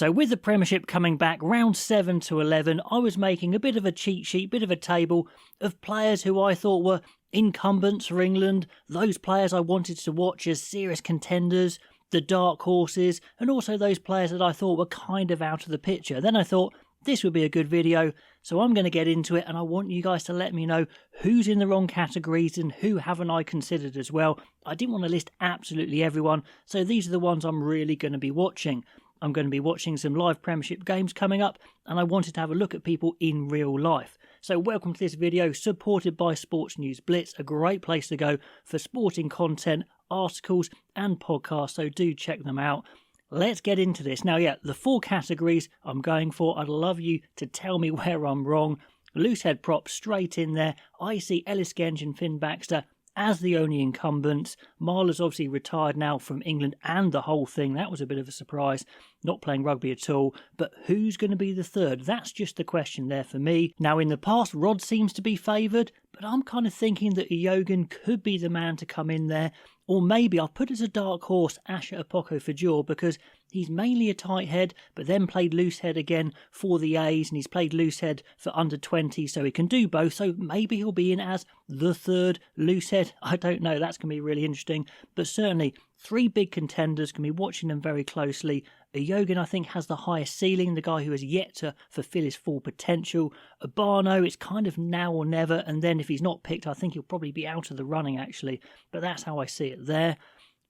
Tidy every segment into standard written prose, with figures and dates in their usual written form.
So with the Premiership coming back round 7 to 11, I was making a bit of a cheat sheet, bit of a table of players who I thought were incumbents for England, those players I wanted to watch as serious contenders, the dark horses, and also those players that I thought were kind of out of the picture. Then I thought this would be a good video, so I'm going to get into it, and I want you guys to let me know who's in the wrong categories and who haven't I considered as well. I didn't want to list absolutely everyone, so these are the ones I'm really going to be watching. I'm going to be watching some live Premiership games coming up, and I wanted to have a look at people in real life. So welcome to this video, supported by Sports News Blitz, a great place to go for sporting content, articles and podcasts, so do check them out. Let's get into this. Now, the 4 categories I'm going for, I'd love you to tell me where I'm wrong. Loose head prop straight in there. I see Ellis Genge and Finn Baxter as the only incumbents. Marler's obviously retired now from England and the whole thing. That was a bit of a surprise, not playing rugby at all. But who's going to be the third? That's just the question there for me. Now, in the past, Rod seems to be favoured, but I'm kind of thinking that Hoeken could be the man to come in there. Or maybe I'll put as a dark horse Asher Apoko-Fajor, because he's mainly a tight head, but then played loose head again for the A's, and he's played loose head for under 20, so he can do both. So maybe he'll be in as the third loose head. I don't know. That's going to be really interesting. But certainly 3 big contenders, can be watching them very closely. Hoeken, I think, has the highest ceiling, the guy who has yet to fulfil his full potential. Barno, it's kind of now or never, and then if he's not picked, I think he'll probably be out of the running, actually. But that's how I see it there.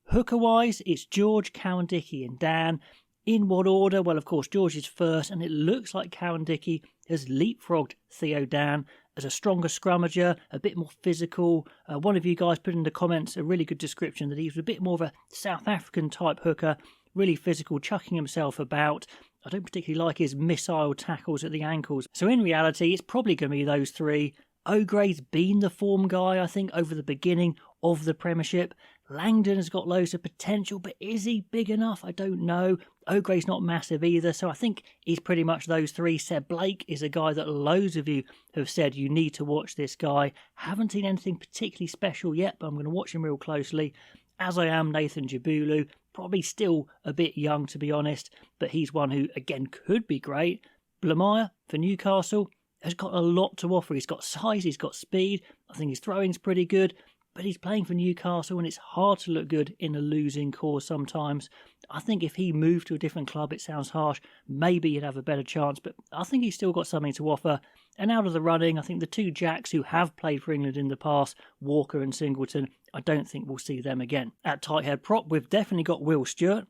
Hooker-wise, it's George, Cowan-Dickie and Dan. In what order? Well, of course, George is first, and it looks like Cowan-Dickie has leapfrogged Theo Dan as a stronger scrummager, a bit more physical. One of you guys put in the comments a really good description that he was a bit more of a South African type hooker, really physical, chucking himself about. I don't particularly like his missile tackles at the ankles. So in reality, it's probably going to be those 3. O'Gray's been the form guy, I think, over the beginning of the Premiership. Langdon has got loads of potential, but is he big enough? I don't know. O'Gray's not massive either, so I think he's pretty much those 3. Seb Blake is a guy that loads of you have said you need to watch this guy. Haven't seen anything particularly special yet, but I'm going to watch him real closely. As I am Nathan Jabulu, probably still a bit young to be honest, but he's one who, again, could be great. Blamire for Newcastle has got a lot to offer. He's got size, he's got speed. I think his throwing's pretty good, but he's playing for Newcastle and it's hard to look good in a losing cause sometimes. I think if he moved to a different club, it sounds harsh, maybe he'd have a better chance, but I think he's still got something to offer. And out of the running, I think the 2 Jacks who have played for England in the past, Walker and Singleton, I don't think we'll see them again. At tight head prop, we've definitely got Will Stewart.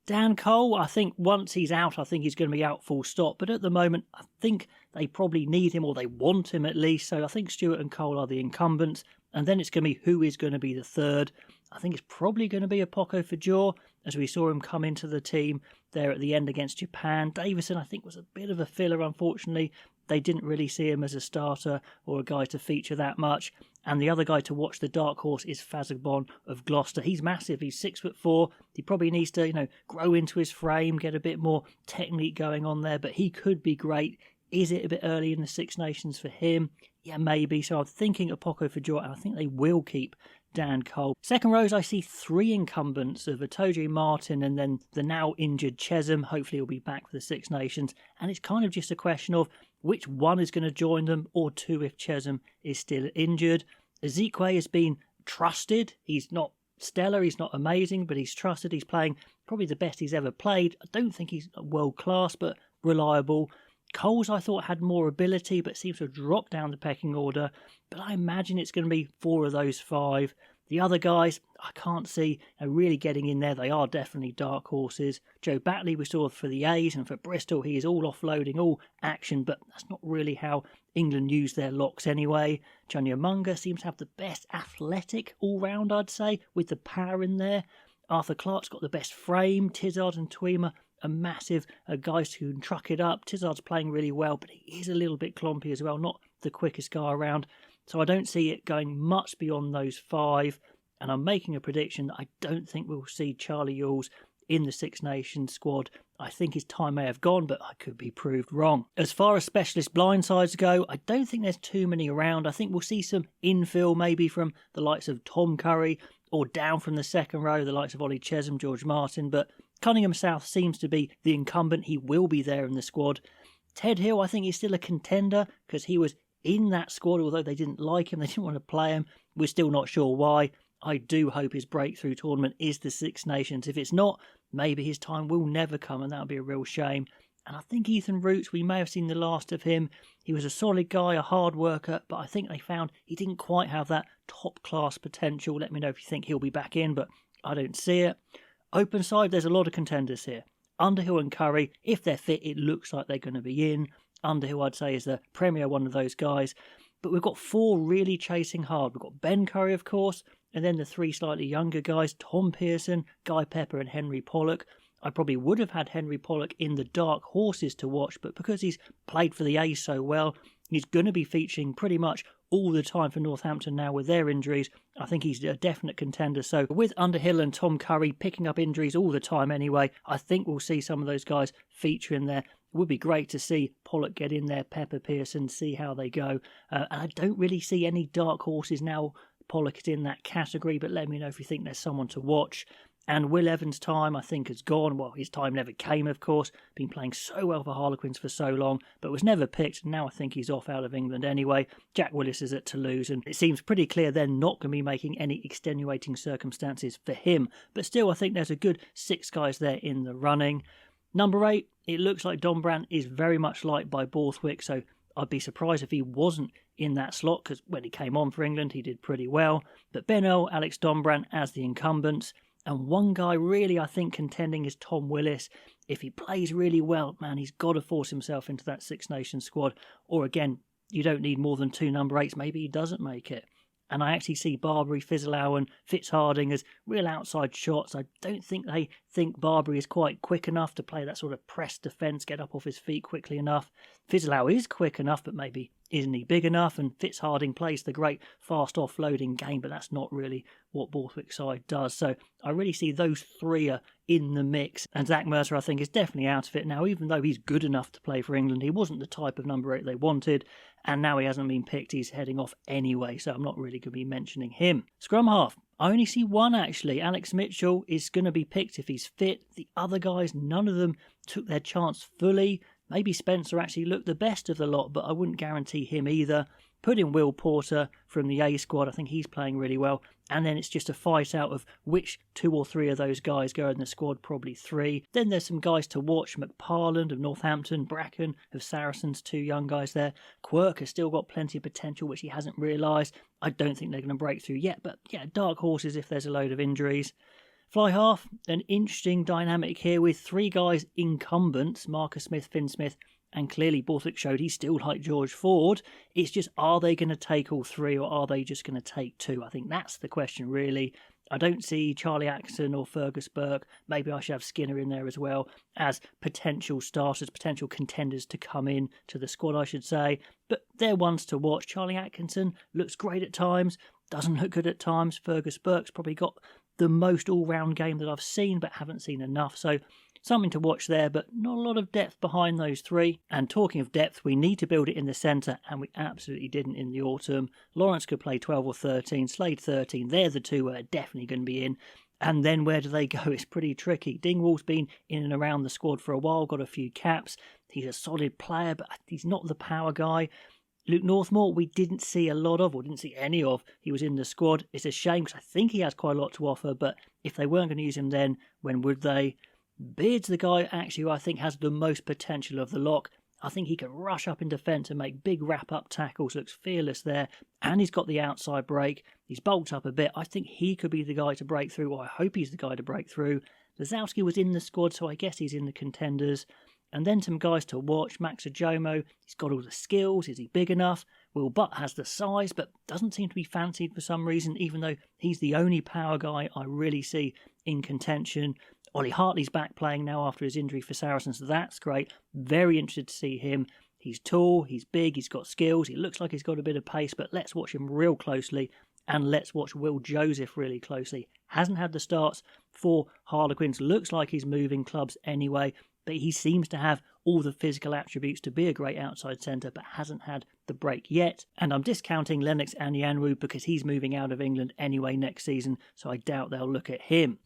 Dan Cole, I think once he's out, I think he's going to be out full stop. But at the moment, I think they probably need him, or they want him at least. So I think Stewart and Cole are the incumbents. And then it's going to be who is going to be the third. I think it's probably going to be Apoko-Fajor, as we saw him come into the team there at the end against Japan. Davison, I think, was a bit of a filler, unfortunately. They didn't really see him as a starter or a guy to feature that much. And the other guy to watch, the dark horse, is Fazagbon of Gloucester. He's massive. He's 6'4". He probably needs to, grow into his frame, get a bit more technique going on there. But he could be great. Is it a bit early in the Six Nations for him? Yeah, maybe. So I'm thinking Apoko-Fajor, and I think they will keep Dan Cole. Second rows, I see 3 incumbents of Atoje Martin and then the now injured Chesham. Hopefully he'll be back for the Six Nations. And it's kind of just a question of which one is going to join them, or 2 if Chesham is still injured. Ezekwe has been trusted. He's not stellar, he's not amazing, but he's trusted. He's playing probably the best he's ever played. I don't think he's world class, but reliable. Coles, I thought, had more ability, but seems to have dropped down the pecking order. But I imagine it's going to be 4 of those 5. The other guys, I can't see really getting in there. They are definitely dark horses. Joe Batley we saw for the A's, and for Bristol, he is all offloading, all action, but that's not really how England use their locks anyway. Junior Munga seems to have the best athletic all-round, I'd say, with the power in there. Arthur Clark's got the best frame. Tizard and Tuima are massive guys who can truck it up. Tizard's playing really well, but he is a little bit clumpy as well, not the quickest guy around. So I don't see it going much beyond those 5. And I'm making a prediction that I don't think we'll see Charlie Ewels in the Six Nations squad. I think his time may have gone, but I could be proved wrong. As far as specialist blindsides go, I don't think there's too many around. I think we'll see some infill maybe from the likes of Tom Curry, or down from the second row, the likes of Ollie Chesham, George Martin, but Cunningham South seems to be the incumbent. He will be there in the squad. Ted Hill, I think he's still a contender because he was in that squad, although they didn't like him, they didn't want to play him. We're still not sure why. I do hope his breakthrough tournament is the Six Nations. If it's not, maybe his time will never come, and that would be a real shame. And I think Ethan Roots, we may have seen the last of him. He was a solid guy, a hard worker, but I think they found he didn't quite have that top-class potential. Let me know if you think he'll be back in, but I don't see it. Open side, there's a lot of contenders here. Underhill and Curry, if they're fit, it looks like they're going to be in. Underhill, I'd say, is the premier one of those guys. But we've got four really chasing hard. We've got Ben Curry, of course, and then the three slightly younger guys, Tom Pearson, Guy Pepper and Henry Pollock. I probably would have had Henry Pollock in the dark horses to watch, but because he's played for the A's so well, he's going to be featuring pretty much all the time for Northampton now with their injuries. I think he's a definite contender. So with Underhill and Tom Curry picking up injuries all the time anyway, I think we'll see some of those guys feature in there. It would be great to see Pollock get in there, Pepper, Pearson, see how they go. And I don't really see any dark horses now. Pollock is in that category, but let me know if you think there's someone to watch. And Will Evans' time, I think, has gone. Well, his time never came, of course. Been playing so well for Harlequins for so long, but was never picked. Now I think he's off out of England anyway. Jack Willis is at Toulouse, and it seems pretty clear they're not going to be making any extenuating circumstances for him. But still, I think there's a good 6 guys there in the running. Number 8, it looks like Don Brandt is very much liked by Borthwick, so I'd be surprised if he wasn't in that slot, because when he came on for England, he did pretty well. But Ben Earl, Alex Don Brandt as the incumbents. And one guy really, I think, contending is Tom Willis. If he plays really well, man, he's got to force himself into that Six Nations squad. Or again, you don't need more than 2 number 8s. Maybe he doesn't make it. And I actually see Barbury, Fizzleau and Fitzharding as real outside shots. I don't think they think Barbury is quite quick enough to play that sort of press defence, get up off his feet quickly enough. Fizzleau is quick enough, but maybe isn't he big enough? And Fitzharding plays the great fast offloading game, but that's not really what Borthwick's side does. So I really see those 3 are in the mix. And Zach Mercer, I think, is definitely out of it now. Even though he's good enough to play for England, he wasn't the type of number 8 they wanted. And now he hasn't been picked, he's heading off anyway, so I'm not really going to be mentioning him. Scrum half, I only see one actually. Alex Mitchell is going to be picked if he's fit. The other guys, none of them took their chance fully. Maybe Spencer actually looked the best of the lot, but I wouldn't guarantee him either. Put in Will Porter from the A squad. I think he's playing really well. And then it's just a fight out of which 2 or 3 of those guys go in the squad, probably 3. Then there's some guys to watch. McParland of Northampton, Bracken of Saracens, 2 young guys there. Quirk has still got plenty of potential, which he hasn't realised. I don't think they're going to break through yet, but yeah, dark horses if there's a load of injuries. Fly half, an interesting dynamic here with 3 guys incumbents, Marcus Smith, Finn Smith, and clearly Borthwick showed he's still like George Ford. It's just, are they going to take all 3 or are they just going to take 2? I think that's the question, really. I don't see Charlie Atkinson or Fergus Burke. Maybe I should have Skinner in there as well as potential starters, potential contenders to come in to the squad, I should say. But they're ones to watch. Charlie Atkinson looks great at times, doesn't look good at times. Fergus Burke's probably got the most all-round game that I've seen, but haven't seen enough. So something to watch there, but not a lot of depth behind those 3. And talking of depth, we need to build it in the centre, and we absolutely didn't in the autumn. Lawrence could play 12 or 13, Slade 13. They're the 2 who are definitely going to be in. And then where do they go? It's pretty tricky. Dingwall's been in and around the squad for a while, got a few caps. He's a solid player, but he's not the power guy. Luke Northmore, we didn't see a lot of, or didn't see any of. He was in the squad. It's a shame because I think he has quite a lot to offer, but if they weren't going to use him then, when would they? Beard's the guy actually who I think has the most potential of the lot. I think he can rush up in defence and make big wrap-up tackles, looks fearless there, and he's got the outside break. He's bulked up a bit. I think he could be the guy to break through, or I hope he's the guy to break through. Lazowski was in the squad, so I guess he's in the contenders. And then some guys to watch. Max Ajomo, he's got all the skills. Is he big enough? Will Butt has the size, but doesn't seem to be fancied for some reason, even though he's the only power guy I really see in contention. Ollie Hartley's back playing now after his injury for Saracens. That's great. Very interested to see him. He's tall, he's big, he's got skills. He looks like he's got a bit of pace, but let's watch him real closely. And let's watch Will Joseph really closely. Hasn't had the starts for Harlequins. Looks like he's moving clubs anyway, but he seems to have all the physical attributes to be a great outside centre, but hasn't had the break yet. And I'm discounting Lennox Anyanwu because he's moving out of England anyway next season, so I doubt they'll look at him.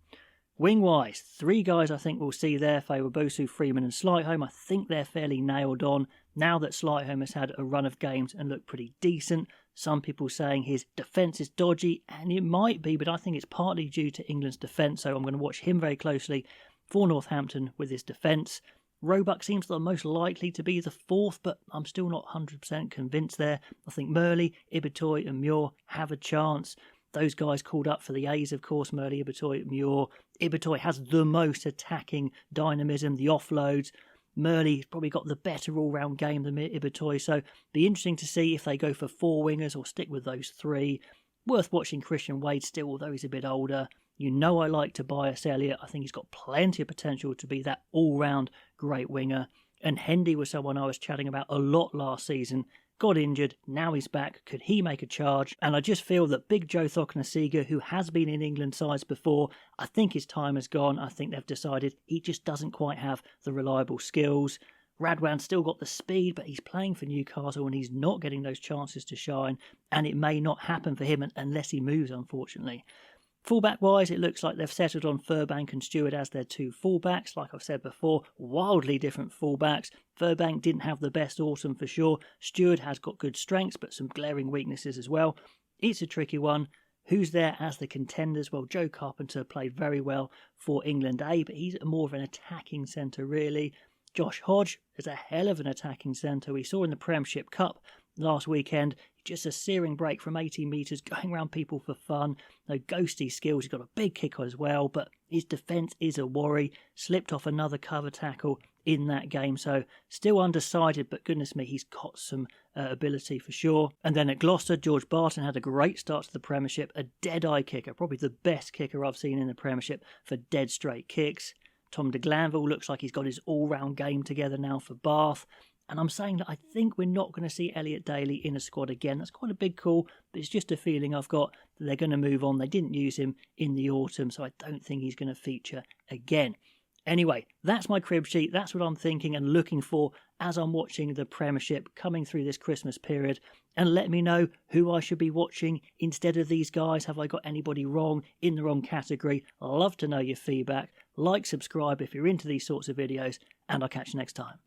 Wing-wise, 3 guys I think we'll see there, Bosu, Freeman and Slightholme. I think they're fairly nailed on now that Slightholme has had a run of games and looked pretty decent. Some people saying his defence is dodgy, and it might be, but I think it's partly due to England's defence, so I'm going to watch him very closely for Northampton with his defence. Roebuck seems the most likely to be the 4th, but I'm still not 100% convinced there. I think Murley, Ibitoy and Muir have a chance. Those guys called up for the A's, of course, Murley, Ibitoy, Muir. Ibitoy has the most attacking dynamism, the offloads. Murley's probably got the better all-round game than Ibitoy, so be interesting to see if they go for 4 wingers or stick with those 3. Worth watching Christian Wade still, although he's a bit older. You know I like Tobias Elliott. I think he's got plenty of potential to be that all-round great winger. And Hendy was someone I was chatting about a lot last season. Got injured, now he's back. Could he make a charge? And I just feel that Big Joe Thokanasiga, who has been in England sides before, I think his time has gone. I think they've decided he just doesn't quite have the reliable skills. Radwan's still got the speed, but he's playing for Newcastle and he's not getting those chances to shine. And it may not happen for him unless he moves, unfortunately. Fullback-wise, it looks like they've settled on Furbank and Stewart as their 2 fullbacks. Like I've said before, wildly different fullbacks. Furbank didn't have the best autumn for sure. Stewart has got good strengths, but some glaring weaknesses as well. It's a tricky one. Who's there as the contenders? Well, Joe Carpenter played very well for England A, but he's more of an attacking centre, really. Josh Hodge is a hell of an attacking centre. We saw in the Premiership Cup last weekend, just a searing break from 80 metres, going around people for fun. No ghosty skills. He's got a big kick as well, but his defence is a worry. Slipped off another cover tackle in that game, so still undecided, but goodness me, he's got some ability for sure. And then at Gloucester, George Barton had a great start to the Premiership, a dead-eye kicker, probably the best kicker I've seen in the Premiership for dead straight kicks. Tom de Glanville looks like he's got his all-round game together now for Bath. And I'm saying that I think we're not going to see Elliot Daly in a squad again. That's quite a big call, but it's just a feeling I've got that they're going to move on. They didn't use him in the autumn, so I don't think he's going to feature again. Anyway, that's my crib sheet. That's what I'm thinking and looking for as I'm watching the Premiership coming through this Christmas period. And let me know who I should be watching instead of these guys. Have I got anybody wrong in the wrong category? I'd love to know your feedback. Like, subscribe if you're into these sorts of videos, and I'll catch you next time.